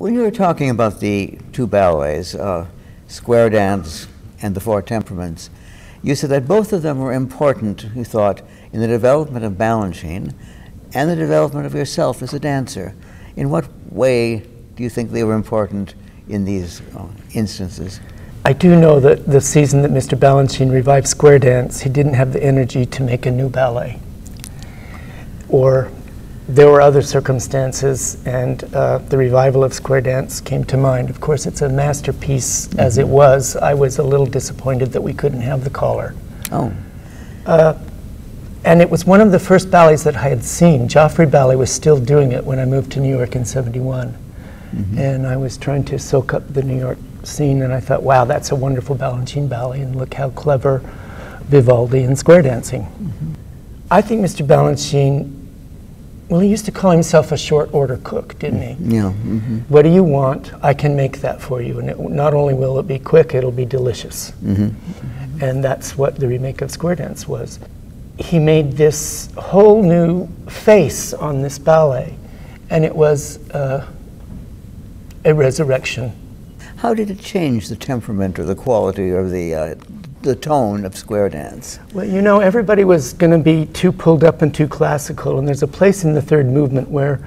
When you were talking about the two ballets, Square Dance and The Four Temperaments, you said that both of them were important, you thought, in the development of Balanchine and the development of yourself as a dancer. In what way do you think they were important in these instances? I do know that the season that Mr. Balanchine revived Square Dance, he didn't have the energy to make a new ballet. Or there were other circumstances, and the revival of Square Dance came to mind. Of course, it's a masterpiece as it was. I was a little disappointed that we couldn't have the collar. Oh. And it was one of the first ballets that I had seen. Joffrey Ballet was still doing it when I moved to New York in '71. And I was trying to soak up the New York scene, and I thought, wow, that's a wonderful Balanchine ballet, and look how clever Vivaldi and square dancing. I think Mr. Balanchine, well, he used to call himself a short order cook, didn't he? Yeah. What do you want? I can make that for you. And not only will it be quick, it'll be delicious. And that's what the remake of Square Dance was. He made this whole new face on this ballet, and it was a resurrection. How did it change the temperament or the quality or the tone of Square Dance? Well, you know, everybody was going to be too pulled up and too classical, and there's a place in the third movement where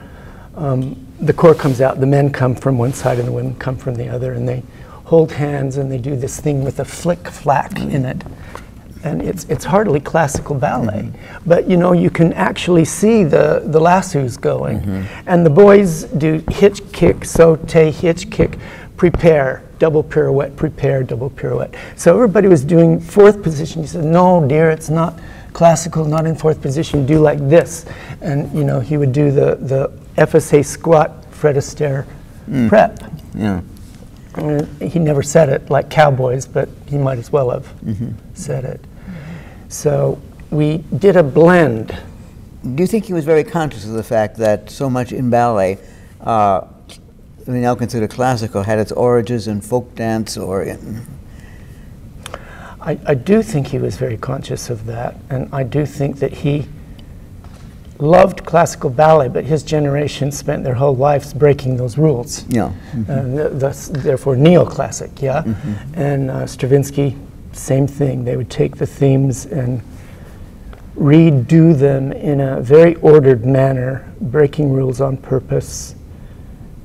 the corps comes out, the men come from one side and the women come from the other, and they hold hands and they do this thing with a flick-flack in it. And it's hardly classical ballet. But you know, you can actually see the lassos going. And the boys do hitch, kick, saute, hitch, kick, prepare, double pirouette, prepare, double pirouette. So everybody was doing fourth position. He said, no, dear, it's not classical, not in fourth position, do like this. And you know, he would do the FSA squat, Fred Astaire prep. Yeah. He never said it like cowboys, but he might as well have said it. So we did a blend. Do you think he was very conscious of the fact that so much in ballet, we now consider classical, had its origins in folk dance or in... I do think he was very conscious of that, and I do think that he loved classical ballet, but his generation spent their whole lives breaking those rules. Yeah. Thus, therefore, neoclassic, yeah? And Stravinsky, same thing. They would take the themes and redo them in a very ordered manner, breaking rules on purpose.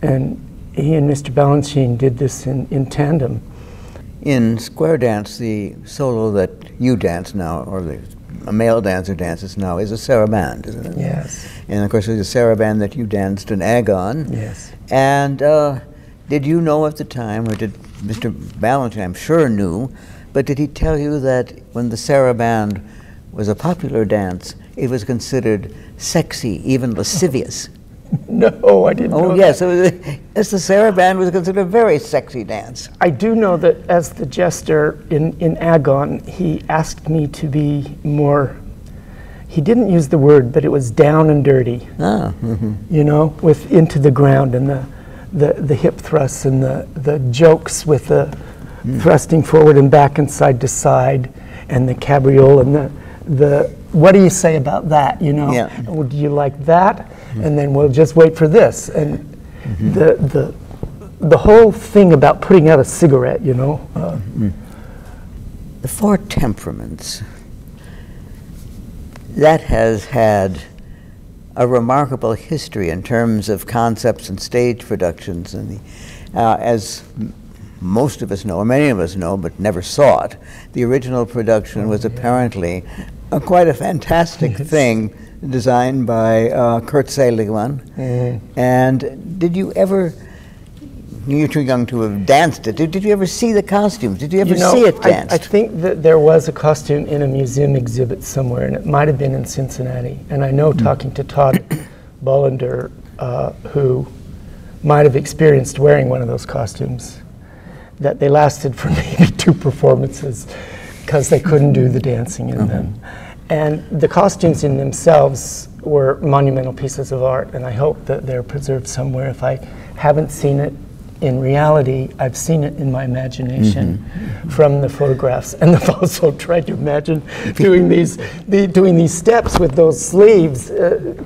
And he and Mr. Balanchine did this in tandem. In Square Dance, the solo that you dance now, or a male dancer dances now, is a saraband, isn't it? Yes. And of course, there's a saraband that you danced an agon. Yes. And did you know at the time, or did Mr. Balanchine, I'm sure knew, but did he tell you that when the saraband was a popular dance, it was considered sexy, even lascivious? No, I didn't know yes, that. As the saraband was considered a very sexy dance. I do know that as the jester in Agon, he asked me to be more, he didn't use the word, but it was down and dirty. You know, with into the ground and the hip thrusts and the jokes with the thrusting forward and back and side to side, and the cabriole and the what do you say about that, you know? Yeah. Oh, do you like that? And then we'll just wait for this. And the whole thing about putting out a cigarette, you know? The Four Temperaments, that has had a remarkable history in terms of concepts and stage productions. And as most of us know, or many of us know, but never saw it, the original production was apparently quite a fantastic thing, designed by Kurt Seligman. And did you ever, you're too young to have danced it, did you ever see the costumes? Did you ever see it danced? I think that there was a costume in a museum exhibit somewhere, and it might have been in Cincinnati. And I know, talking to Todd Bollender, who might have experienced wearing one of those costumes, that they lasted for maybe 2 performances because they couldn't do the dancing in them. And the costumes in themselves were monumental pieces of art, and I hope that they're preserved somewhere. If I haven't seen it, in reality, I've seen it in my imagination from the photographs, and I've also tried to imagine doing these steps with those sleeves,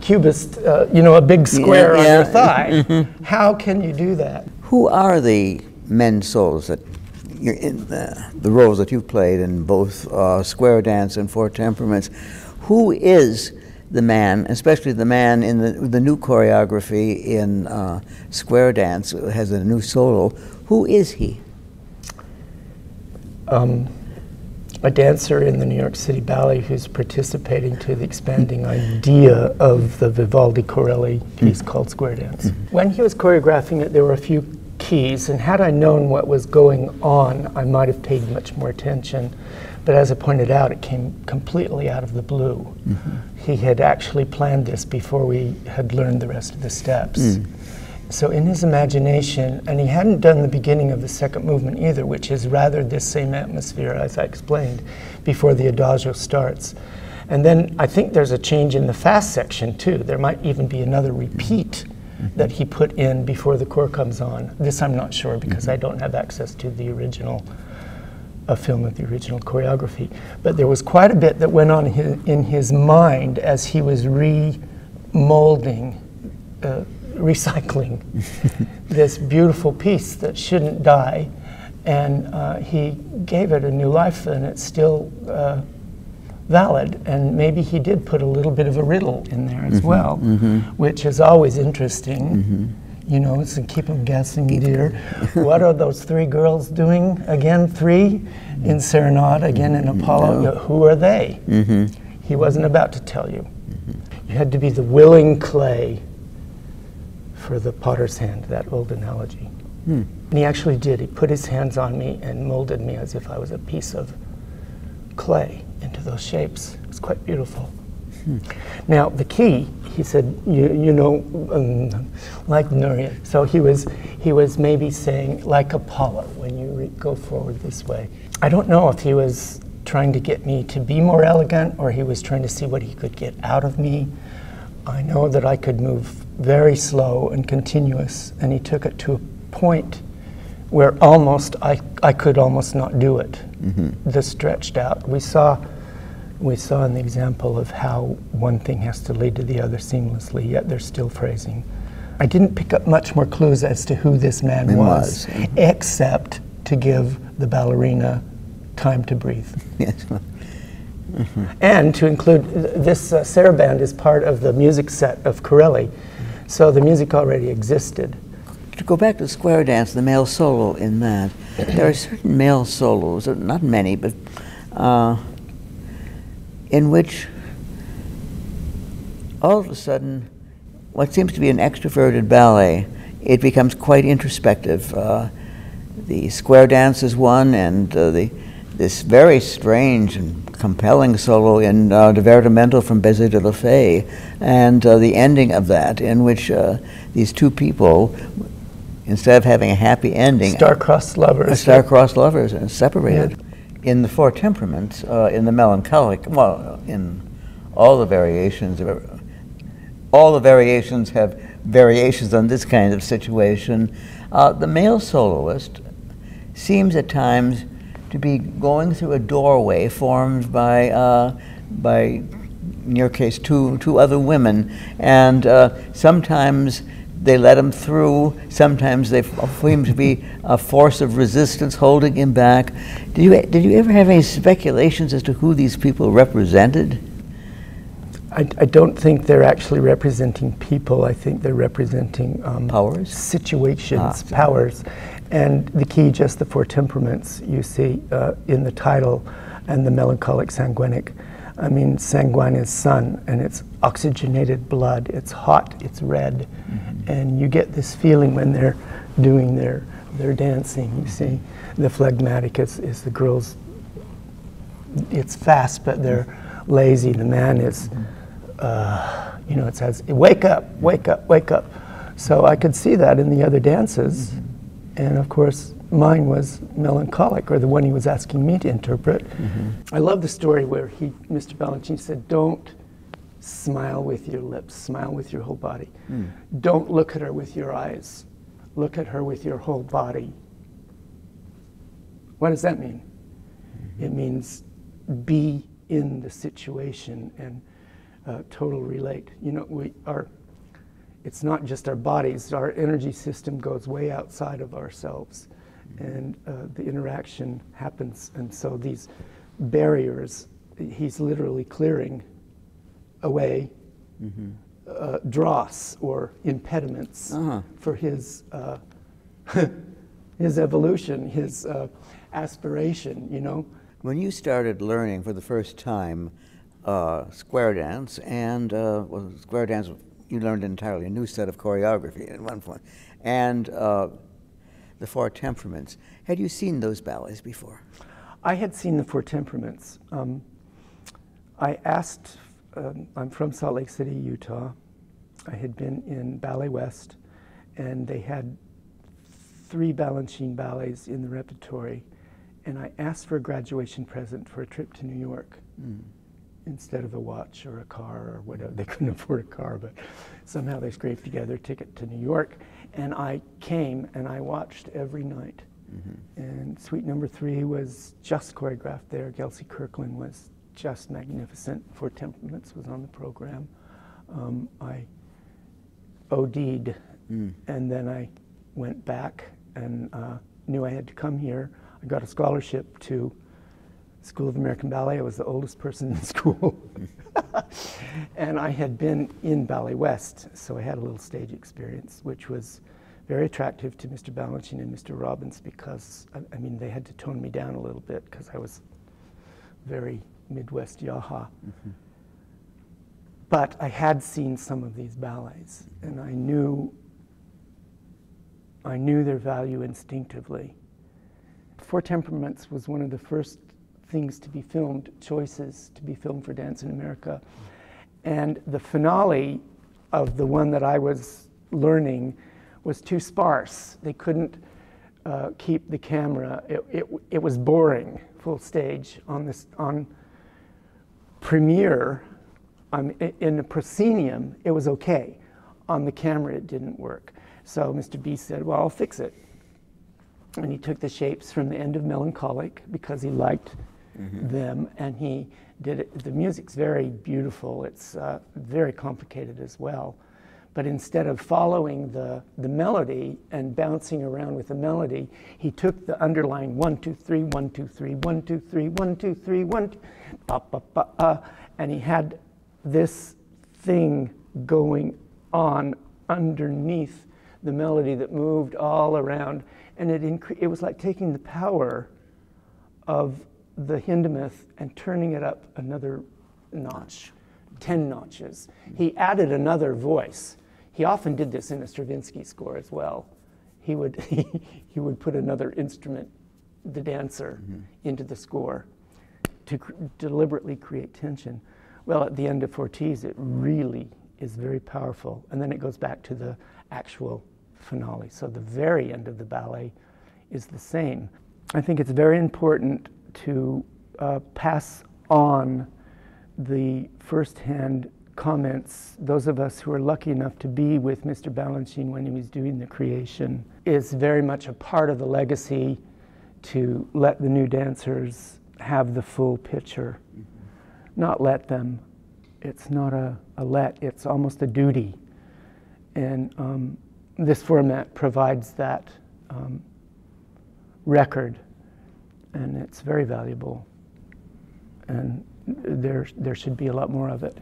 cubist, you know, a big square on your thigh. How can you do that? Who are the men solos that you're in the roles that you've played in both Square Dance and Four Temperaments? Who is the man, especially the man in the new choreography in Square Dance, has a new solo? Who is he? A dancer in the New York City Ballet who's participating to the expanding idea of the Vivaldi Corelli piece called Square Dance. When he was choreographing it, there were a few keys, and had I known what was going on, I might have paid much more attention. But as I pointed out, it came completely out of the blue. He had actually planned this before we had learned the rest of the steps. So in his imagination, and he hadn't done the beginning of the second movement either, which is rather this same atmosphere as I explained before the adagio starts. And then I think there's a change in the fast section too. There might even be another repeat that he put in before the core comes on. This I'm not sure because I don't have access to the original film of the original choreography. But there was quite a bit that went on in his mind as he was remolding, recycling this beautiful piece that shouldn't die. And he gave it a new life, and it's still valid. And maybe he did put a little bit of a riddle in there as well, which is always interesting. You know, so keep them guessing, dear. What are those three girls doing again? Three in Serenade, again in Apollo. Who are they? He wasn't about to tell you. You had to be the willing clay for the potter's hand, that old analogy. And he actually did. He put his hands on me and molded me as if I was a piece of clay into those shapes. It was quite beautiful. Now, the key, he said, you know, like Nuria. So he was maybe saying, like Apollo, when you go forward this way. I don't know if he was trying to get me to be more elegant or he was trying to see what he could get out of me. I know that I could move very slow and continuous, and he took it to a point where almost I could almost not do it. This stretched out. We saw in the example of how one thing has to lead to the other seamlessly, yet they're still phrasing. I didn't pick up much more clues as to who this man was. Except to give the ballerina time to breathe. Yes. And to include, this saraband is part of the music set of Corelli, so the music already existed. To go back to Square Dance, the male solo in that, there are certain male solos, not many, but in which all of a sudden, what seems to be an extroverted ballet, it becomes quite introspective. The Square Dance is one, and this very strange and compelling solo in Divertimento from Baiser de la Fée, and the ending of that, in which these two people, instead of having a happy ending, Star-crossed lovers. Star-crossed lovers and separated. Yeah. In the Four Temperaments, in the melancholic, well, in all the variations have variations on this kind of situation. The male soloist seems at times to be going through a doorway formed by in your case, two other women, and sometimes they let him through. Sometimes they seem to be a force of resistance holding him back. Did you ever have any speculations as to who these people represented? I don't think they're actually representing people. I think they're representing powers, situations, powers. And the key, just the Four Temperaments, you see in the title, and the melancholic sanguinic. I mean, sanguine is sun, and it's oxygenated blood. It's hot, it's red. And you get this feeling when they're doing their dancing. You see, the phlegmatic is the girls. It's fast, but they're lazy. The man is, you know, it says, wake up, wake up, wake up. So I could see that in the other dances. And of course, mine was melancholic, or the one he was asking me to interpret. I love the story where Mr. Balanchine said, don't smile with your lips, smile with your whole body. Don't look at her with your eyes look at her with your whole body. What does that mean? It means be in the situation and total relate. You know, it's not just our bodies, our energy system goes way outside of ourselves, and the interaction happens, and so these barriers, he's literally clearing away dross or impediments for his his evolution, his aspiration, you know. When you started learning for the first time square dance, and square dance, you learned entirely a new set of choreography at one point, and the Four Temperaments. Had you seen those ballets before? I had seen the Four Temperaments. I asked, I'm from Salt Lake City, Utah. I had been in Ballet West, and they had 3 Balanchine ballets in the repertory, and I asked for a graduation present for a trip to New York instead of a watch or a car or whatever. They couldn't afford a car, but somehow they scraped together a ticket to New York, and I came and I watched every night. And Suite Number 3 was just choreographed there. Gelsey Kirkland was just magnificent. Four Temperaments was on the program. I OD'd, and then I went back and knew I had to come here. I got a scholarship to School of American Ballet. I was the oldest person in school. And I had been in Ballet West, so I had a little stage experience, which was very attractive to Mr. Balanchine and Mr. Robbins, because, I mean, they had to tone me down a little bit because I was very Midwest yaha. But I had seen some of these ballets, and I knew their value instinctively. Four Temperaments was one of the first things to be filmed, choices to be filmed for Dance in America. And the finale of the one that I was learning was too sparse. They couldn't keep the camera. It was boring, full stage. On premiere, in the proscenium, it was okay. On the camera, it didn't work. So Mr. B said, well, I'll fix it. And he took the shapes from the end of Melancholic because he liked them, and he did it. The music's very beautiful. It's very complicated as well. But instead of following the melody and bouncing around with the melody, he took the underlying 1, 2, 3, 1, 2, 3, 1, 2, 3, 1, 2, 3, 1, 2, ba, ba, ba, and he had this thing going on underneath the melody that moved all around, and it was like taking the power of the Hindemith and turning it up another notch, 10 notches. He added another voice. He often did this in a Stravinsky score as well. He would he would put another instrument, the dancer, into the score to deliberately create tension. Well, at the end of Fortis, it really is very powerful, and then it goes back to the actual finale. So the very end of the ballet is the same. I think it's very important to pass on the first-hand comments. Those of us who are lucky enough to be with Mr. Balanchine when he was doing the creation is very much a part of the legacy to let the new dancers have the full picture. Not let them. It's not a let, it's almost a duty. And this format provides that record, and it's very valuable. And there should be a lot more of it.